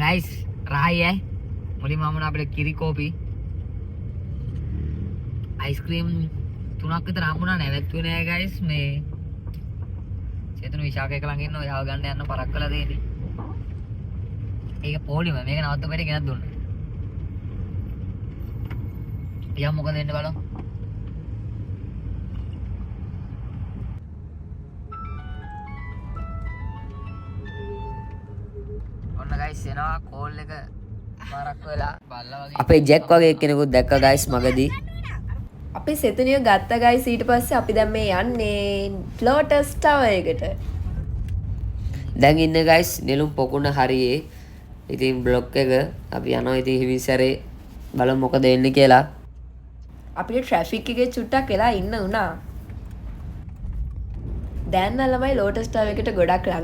guys රායි මුලින්ම මම අපිට කිරි කෝපි අයිස්ක්‍රීම් 3ක් විතර හම්බුණා නැවැත්තුවේ නෑ guys මේ චේතන විශාඛ එක ළඟ ඉන්නවා යාව ගන්න යන්න පරක් කළා දෙන්නේ ඒක පොලිම මේක නවත්ත බැරි ගෙනත් දුන්නා යා මොකද වෙන්නේ බලමු ඔන්න guys එනවා කෝල් එක පරක් වෙලා බල්ලා වගේ අපේ ජැක් වගේ කෙනෙකුත් දැක්ක guys මගදී. අපි සෙතුනිය ගත්ත ගයිස් ඊට පස්සේ අපි දැන් මේ යන්නේ ලෝටස් ටවර් එකට. දැන් ඉන්නේ guys නෙළුම් පොකුණ හරියේ. ඉතින් බ්ලොක් එක අපි යනවා ඉතින් හිමිසරේ බලමු මොකද වෙන්නේ කියලා. අපිට ට්‍රැෆික් එකේ චුට්ටක් වෙලා ඉන්න උනා. දැන් නම් ළමයි ලෝටස් ටවර් එකට ගොඩක් ළඟ.